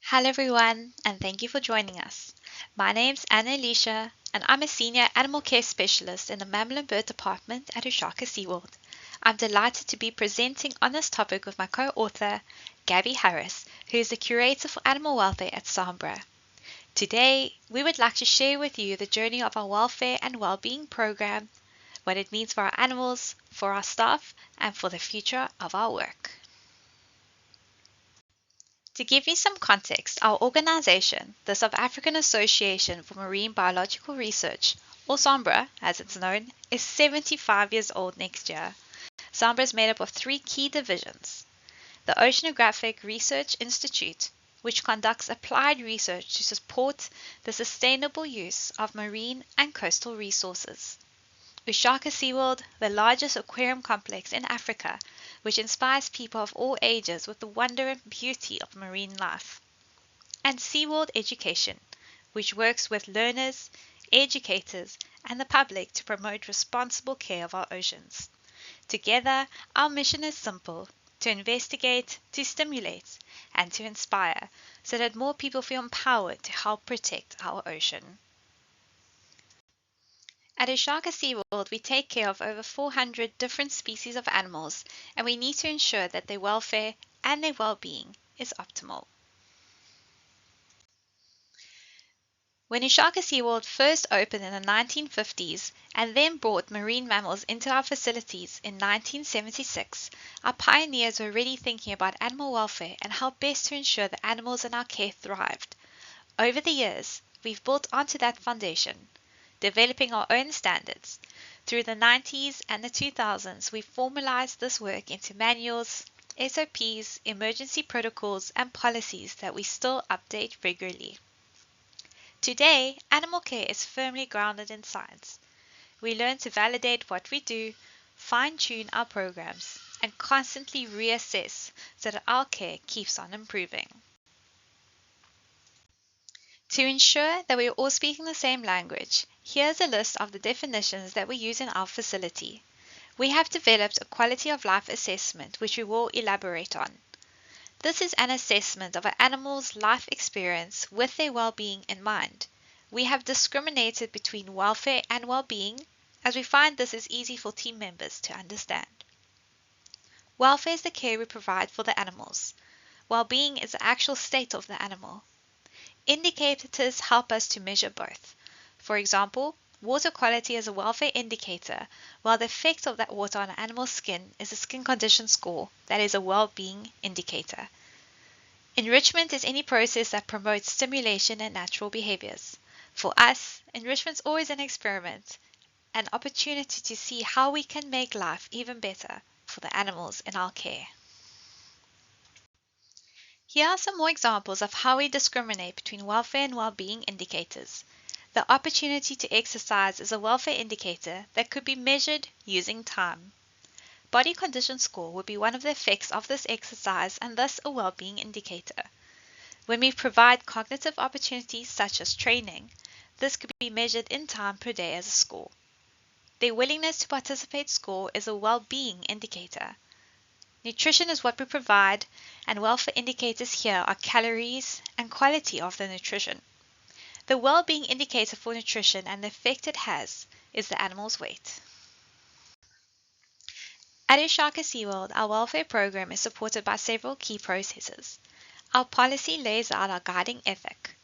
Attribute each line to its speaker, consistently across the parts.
Speaker 1: Hello everyone, and thank you for joining us. My name's Anna Alicia, and I'm a senior animal care specialist in the Mammal and Bird Department at uShaka SeaWorld. I'm delighted to be presenting on this topic with my co-author, Gabby Harris, who is the curator for animal welfare at SAMBRA. Today, we would like to share with you the journey of our welfare and well-being program, what it means for our animals, for our staff, and for the future of our work. To give you some context, our organization, the South African Association for Marine Biological Research, or SAMBRA as it's known, is 75 years old next year. SAMBRA is made up of three key divisions. The Oceanographic Research Institute, which conducts applied research to support the sustainable use of marine and coastal resources. uShaka SeaWorld, the largest aquarium complex in Africa, which inspires people of all ages with the wonder and beauty of marine life. And SeaWorld Education, which works with learners, educators, and the public to promote responsible care of our oceans. Together, our mission is simple: to investigate, to stimulate, and to inspire, so that more people feel empowered to help protect our ocean. At uShaka SeaWorld, we take care of over 400 different species of animals, and we need to ensure that their welfare and their well-being is optimal. When uShaka SeaWorld first opened in the 1950s and then brought marine mammals into our facilities in 1976, our pioneers were already thinking about animal welfare and how best to ensure the animals in our care thrived. Over the years, we've built onto that foundation, developing our own standards. Through the 90s and the 2000s, we formalized this work into manuals, SOPs, emergency protocols, and policies that we still update regularly. Today, animal care is firmly grounded in science. We learn to validate what we do, fine-tune our programs, and constantly reassess so that our care keeps on improving. To ensure that we are all speaking the same language, here's a list of the definitions that we use in our facility. We have developed a quality of life assessment which we will elaborate on. This is an assessment of an animal's life experience with their well-being in mind. We have discriminated between welfare and well-being, as we find this is easy for team members to understand. Welfare is the care we provide for the animals. Well-being is the actual state of the animal. Indicators help us to measure both. For example, water quality is a welfare indicator, while the effect of that water on an animal's skin is a skin condition score that is a well-being indicator. Enrichment is any process that promotes stimulation and natural behaviors. For us, enrichment is always an experiment, an opportunity to see how we can make life even better for the animals in our care. Here are some more examples of how we discriminate between welfare and well-being indicators. The opportunity to exercise is a welfare indicator that could be measured using time. Body condition score would be one of the effects of this exercise and thus a well-being indicator. When we provide cognitive opportunities such as training, this could be measured in time per day as a score. Their willingness to participate score is a well-being indicator. Nutrition is what we provide, and welfare indicators here are calories and quality of the nutrition. The well-being indicator for nutrition and the effect it has is the animal's weight. At uShaka SeaWorld, our welfare program is supported by several key processes. Our policy lays out our guiding ethic.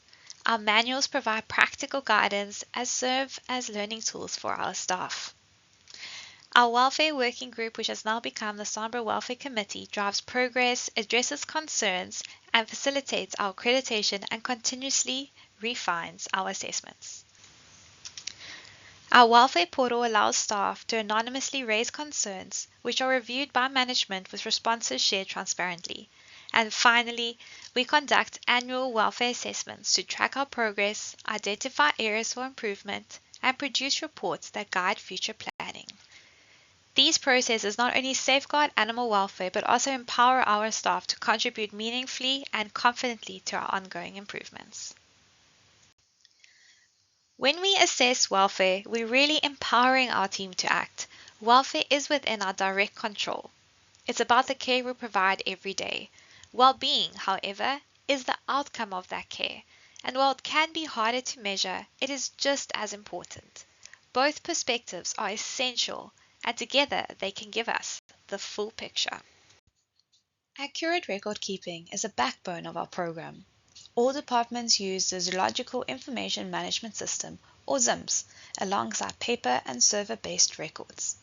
Speaker 1: Our manuals provide practical guidance as serve as learning tools for our staff. Our welfare working group, which has now become the SAMBRA Welfare Committee, drives progress, addresses concerns, and facilitates our accreditation and continuously refines our assessments. Our welfare portal allows staff to anonymously raise concerns, which are reviewed by management with responses shared transparently. And finally, we conduct annual welfare assessments to track our progress, identify areas for improvement, and produce reports that guide future planning. These processes not only safeguard animal welfare but also empower our staff to contribute meaningfully and confidently to our ongoing improvements. When we assess welfare, we're really empowering our team to act. Welfare is within our direct control. It's about the care we provide every day. Well-being, however, is the outcome of that care, and while it can be harder to measure, it is just as important. Both perspectives are essential, and together they can give us the full picture.
Speaker 2: Accurate record keeping is a backbone of our program. All departments use the Zoological Information Management System, or ZIMS, alongside paper and server-based records.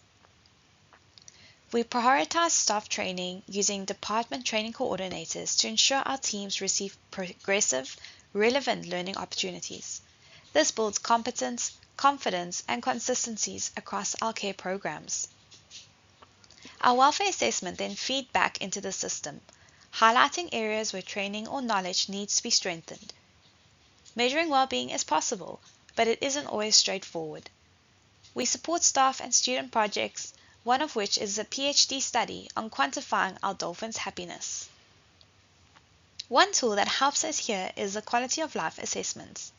Speaker 2: We prioritize staff training using department training coordinators to ensure our teams receive progressive, relevant learning opportunities. This builds competence, confidence, and consistencies across our care programs. Our welfare assessment then feed back into the system, highlighting areas where training or knowledge needs to be strengthened. Measuring well-being is possible, but it isn't always straightforward. We support staff and student projects, one of which is a PhD study on quantifying our dolphins' happiness. One tool that helps us here is the quality of life assessments.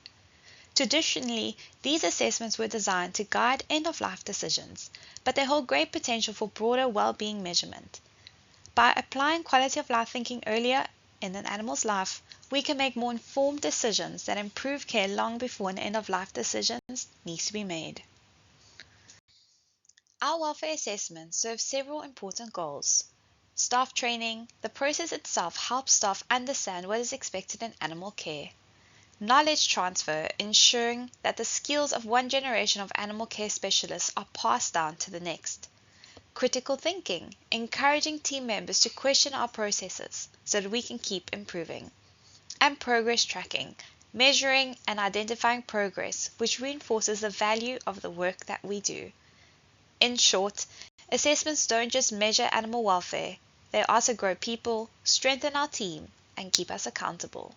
Speaker 2: Traditionally, these assessments were designed to guide end-of-life decisions, but they hold great potential for broader well-being measurement. By applying quality of life thinking earlier in an animal's life, we can make more informed decisions that improve care long before an end-of-life decision needs to be made. Our welfare assessment serves several important goals. Staff training. The process itself helps staff understand what is expected in animal care. Knowledge transfer, ensuring that the skills of one generation of animal care specialists are passed down to the next. Critical thinking, encouraging team members to question our processes so that we can keep improving. And progress tracking, measuring and identifying progress, which reinforces the value of the work that we do. In short, assessments don't just measure animal welfare, they also grow people, strengthen our team, and keep us accountable.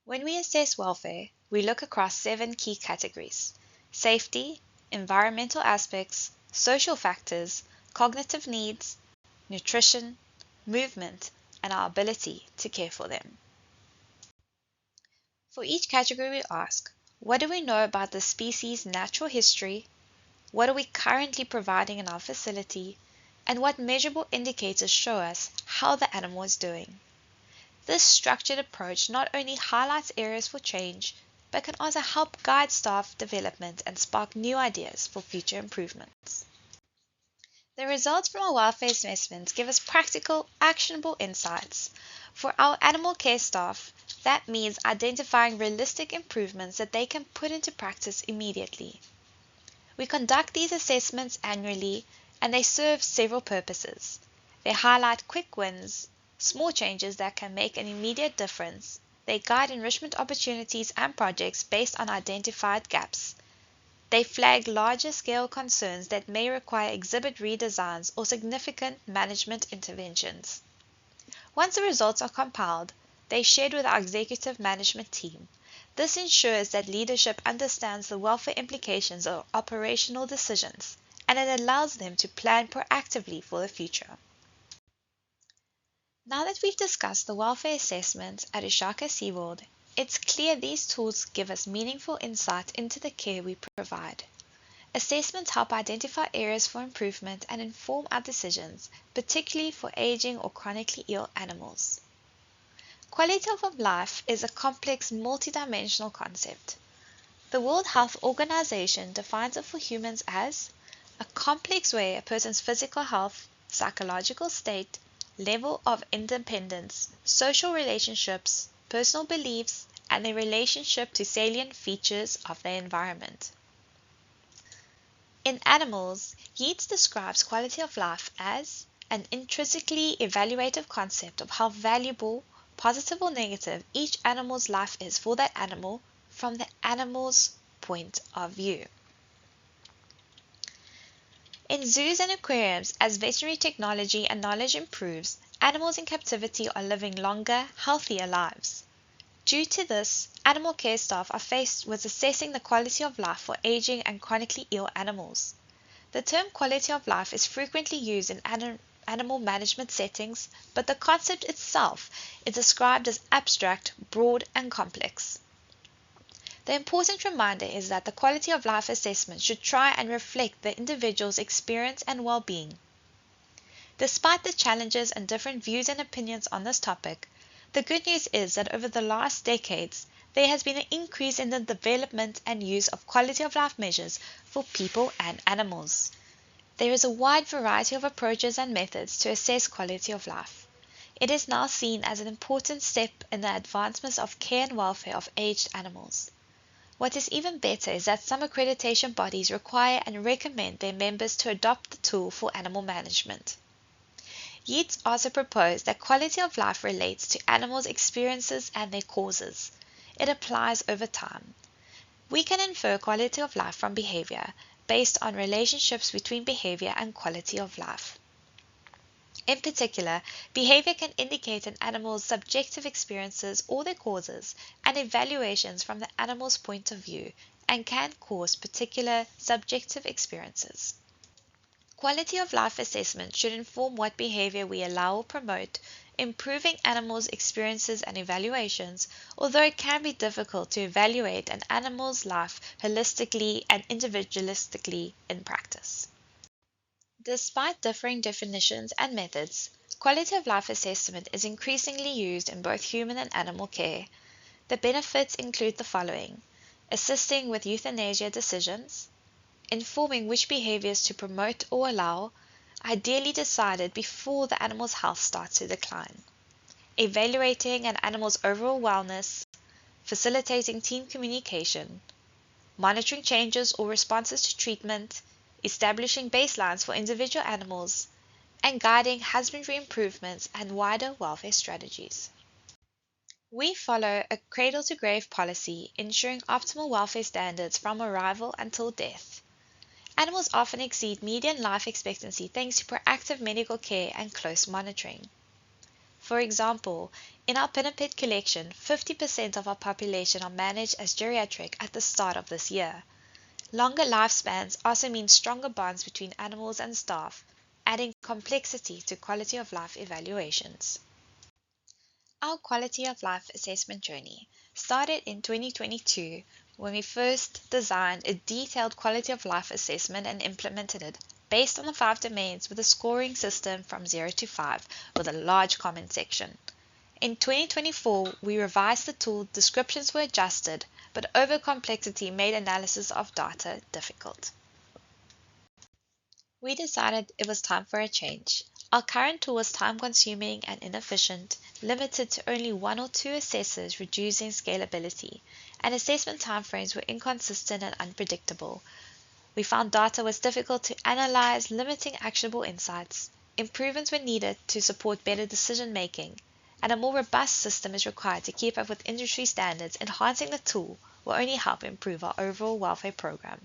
Speaker 2: When we assess welfare, we look across 7 key categories: safety, environmental aspects, social factors, cognitive needs, nutrition, movement, and our ability to care for them. For each category we ask, what do we know about the species' natural history? What are we currently providing in our facility? And what measurable indicators show us how the animal is doing? This structured approach not only highlights areas for change, but can also help guide staff development and spark new ideas for future improvements. The results from our welfare assessments give us practical, actionable insights. For our animal care staff, that means identifying realistic improvements that they can put into practice immediately. We conduct these assessments annually, and they serve several purposes. They highlight quick wins, small changes that can make an immediate difference. They guide enrichment opportunities and projects based on identified gaps. They flag larger scale concerns that may require exhibit redesigns or significant management interventions. Once the results are compiled, they are shared with our executive management team. This ensures that leadership understands the welfare implications of operational decisions, and it allows them to plan proactively for the future. Now that we've discussed the welfare assessment at uShaka SeaWorld, it's clear these tools give us meaningful insight into the care we provide. Assessments help identify areas for improvement and inform our decisions, particularly for aging or chronically ill animals. Quality of life is a complex, multidimensional concept. The World Health Organization defines it for humans as a complex way a person's physical health, psychological state, level of independence, social relationships, personal beliefs, and their relationship to salient features of their environment. In animals, Yeats describes quality of life as an intrinsically evaluative concept of how valuable, positive or negative, each animal's life is for that animal from the animal's point of view. In zoos and aquariums, as veterinary technology and knowledge improves, animals in captivity are living longer, healthier lives. Due to this, animal care staff are faced with assessing the quality of life for aging and chronically ill animals. The term quality of life is frequently used in animal management settings, but the concept itself is described as abstract, broad, and complex. The important reminder is that the quality of life assessment should try and reflect the individual's experience and well-being, Despite the challenges and different views and opinions on this topic, the good news is that over the last decades, there has been an increase in the development and use of quality of life measures for people and animals. There is a wide variety of approaches and methods to assess quality of life. It is now seen as an important step in the advancement of care and welfare of aged animals. What is even better is that some accreditation bodies require and recommend their members to adopt the tool for animal management. Yeats also proposed that quality of life relates to animals' experiences and their causes. It applies over time. We can infer quality of life from behavior based on relationships between behavior and quality of life. In particular, behavior can indicate an animal's subjective experiences or their causes and evaluations from the animal's point of view and can cause particular subjective experiences. Quality of life assessment should inform what behavior we allow or promote, improving animals' experiences and evaluations, although it can be difficult to evaluate an animal's life holistically and individualistically in practice. Despite differing definitions and methods, quality of life assessment is increasingly used in both human and animal care. The benefits include the following: assisting with euthanasia decisions, informing which behaviors to promote or allow, ideally decided before the animal's health starts to decline, evaluating an animal's overall wellness, facilitating team communication, monitoring changes or responses to treatment, establishing baselines for individual animals, and guiding husbandry improvements and wider welfare strategies. We follow a cradle-to-grave policy, ensuring optimal welfare standards from arrival until death. Animals often exceed median life expectancy thanks to proactive medical care and close monitoring. For example, in our pinniped collection, 50% of our population are managed as geriatric at the start of this year. Longer lifespans also mean stronger bonds between animals and staff, adding complexity to quality of life evaluations. Our quality of life assessment journey started in 2022 when we first designed a detailed quality of life assessment and implemented it based on the 5 domains with a scoring system from 0 to 5 with a large comment section. In 2024, we revised the tool, descriptions were adjusted, but over-complexity made analysis of data difficult. We decided it was time for a change. Our current tool was time-consuming and inefficient, limited to only 1 or 2 assessors, reducing scalability, and assessment timeframes were inconsistent and unpredictable. We found data was difficult to analyze, limiting actionable insights. Improvements were needed to support better decision-making, and a more robust system is required to keep up with industry standards. Enhancing the tool will only help improve our overall welfare program.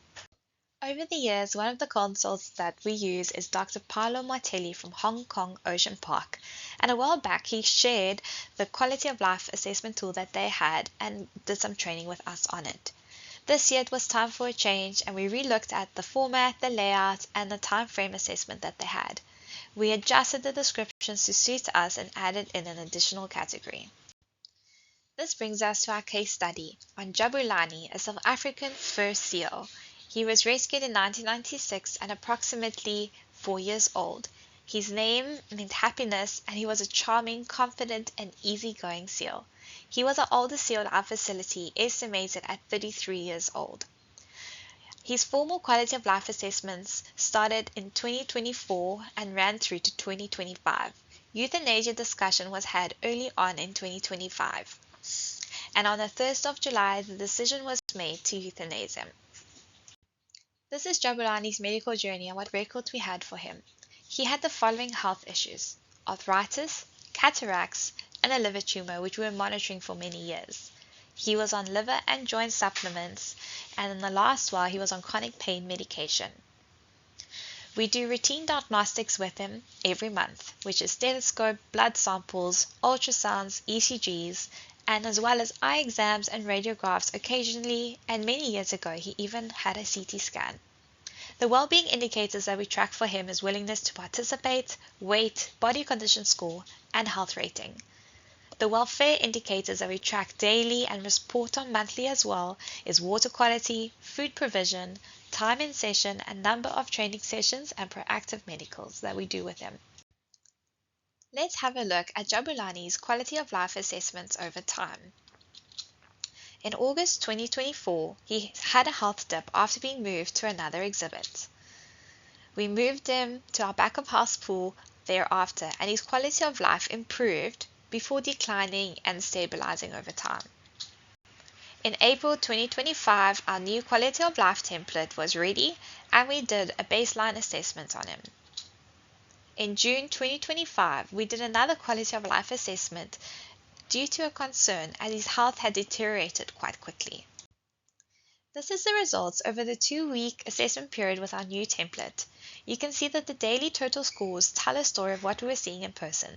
Speaker 2: Over the years, one of the consults that we use is Dr. Paolo Martelli from Hong Kong Ocean Park, and a while back he shared the quality of life assessment tool that they had and did some training with us on it. This year it was time for a change, and we relooked at the format, the layout, and the time frame assessment that they had. We adjusted the descriptions to suit us and added in an additional category. This brings us to our case study on Jabulani, a South African fur seal. He was rescued in 1996 and approximately 4 years old. His name meant happiness, and he was a charming, confident, and easygoing seal. He was our oldest seal at our facility, estimated at 33 years old. His formal quality of life assessments started in 2024 and ran through to 2025. Euthanasia discussion was had early on in 2025. And on the 1st of July, the decision was made to euthanize him. This is Jabulani's medical journey and what records we had for him. He had the following health issues: arthritis, cataracts, and a liver tumor, which we were monitoring for many years. He was on liver and joint supplements, and in the last while he was on chronic pain medication. We do routine diagnostics with him every month, which is stethoscope, blood samples, ultrasounds, ECGs, and as well as eye exams and radiographs occasionally, and many years ago he even had a CT scan. The well-being indicators that we track for him is willingness to participate, weight, body condition score, and health rating. The welfare indicators that we track daily and report on monthly as well is water quality, food provision, time in session, and number of training sessions and proactive medicals that we do with him.
Speaker 1: Let's have a look at Jabulani's quality of life assessments over time. In August 2024, he had a health dip after being moved to another exhibit. We moved him to our back of house pool thereafter, and his quality of life improved before declining and stabilizing over time. In April 2025, our new quality of life template was ready, and we did a baseline assessment on him. In June 2025, we did another quality of life assessment due to a concern as his health had deteriorated quite quickly. This is the results over the 2-week assessment period with our new template. You can see that the daily total scores tell a story of what we were seeing in person.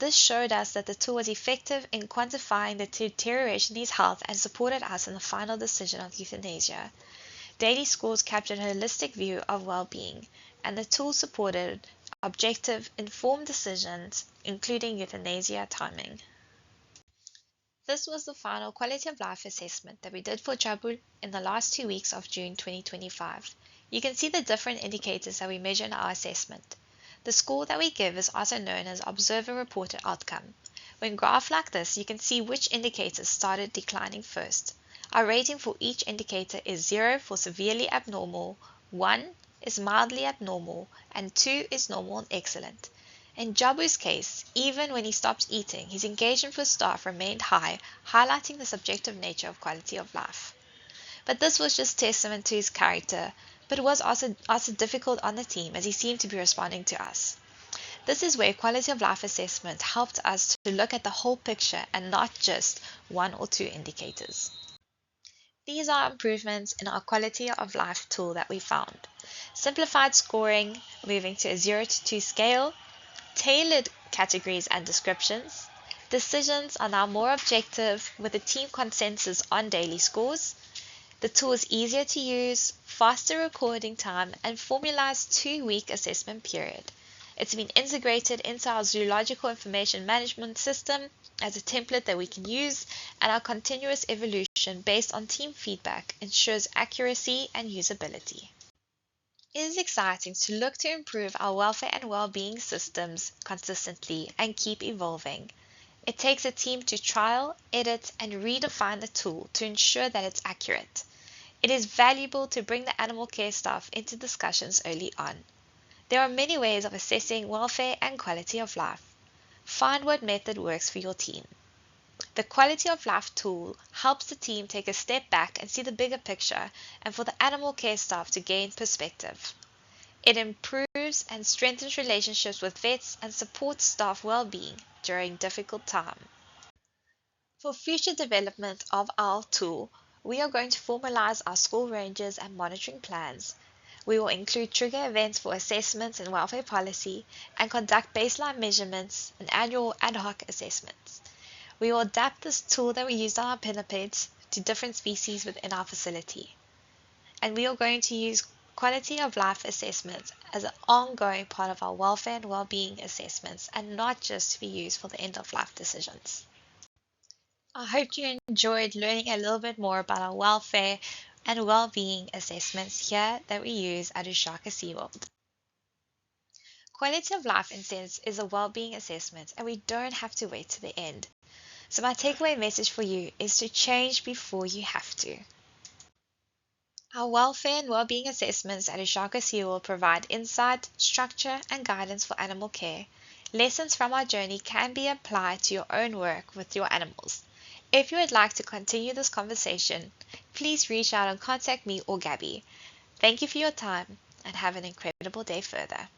Speaker 1: This showed us that the tool was effective in quantifying the deterioration in his health and supported us in the final decision of euthanasia. Daily scores captured a holistic view of well-being, and the tool supported objective, informed decisions, including euthanasia timing. This was the final quality of life assessment that we did for Jabu in the last 2 weeks of June 2025. You can see the different indicators that we measure in our assessment. The score that we give is also known as observer-reported outcome. When graphed like this, you can see which indicators started declining first. Our rating for each indicator is 0 for severely abnormal, 1 is mildly abnormal, and 2 is normal and excellent. In Jabu's case, even when he stopped eating, his engagement with staff remained high, highlighting the subjective nature of quality of life. But this was just testament to his character, but it was also difficult on the team as he seemed to be responding to us. This is where quality of life assessment helped us to look at the whole picture and not just 1 or 2 indicators. These are improvements in our quality of life tool that we found. Simplified scoring, moving to a 0 to 2 scale, tailored categories and descriptions. Decisions are now more objective with a team consensus on daily scores. The tool is easier to use, faster recording time, and formalized 2-week assessment period. It's been integrated into our zoological information management system as a template that we can use, and our continuous evolution based on team feedback ensures accuracy and usability. It is exciting to look to improve our welfare and well-being systems consistently and keep evolving. It takes a team to trial, edit, and redefine the tool to ensure that it's accurate. It is valuable to bring the animal care staff into discussions early on. There are many ways of assessing welfare and quality of life. Find what method works for your team. The quality of life tool helps the team take a step back and see the bigger picture, and for the animal care staff to gain perspective. It improves and strengthens relationships with vets and supports staff well-being during difficult times. For future development of our tool, we are going to formalize our score ranges and monitoring plans. We will include trigger events for assessments and welfare policy and conduct baseline measurements and annual ad hoc assessments. We will adapt this tool that we used on our pinnipeds to different species within our facility. And we are going to use quality of life assessments as an ongoing part of our welfare and well-being assessments and not just to be used for the end-of-life decisions. I hope you enjoyed learning a little bit more about our welfare and well-being assessments here that we use at uShaka SeaWorld. Quality of life incense is a well-being assessment and we don't have to wait to the end. So my takeaway message for you is to change before you have to. Our welfare and well-being assessments at uShaka SeaWorld provide insight, structure, and guidance for animal care. Lessons from our journey can be applied to your own work with your animals. If you would like to continue this conversation, please reach out and contact me or Gabby. Thank you for your time and have an incredible day further.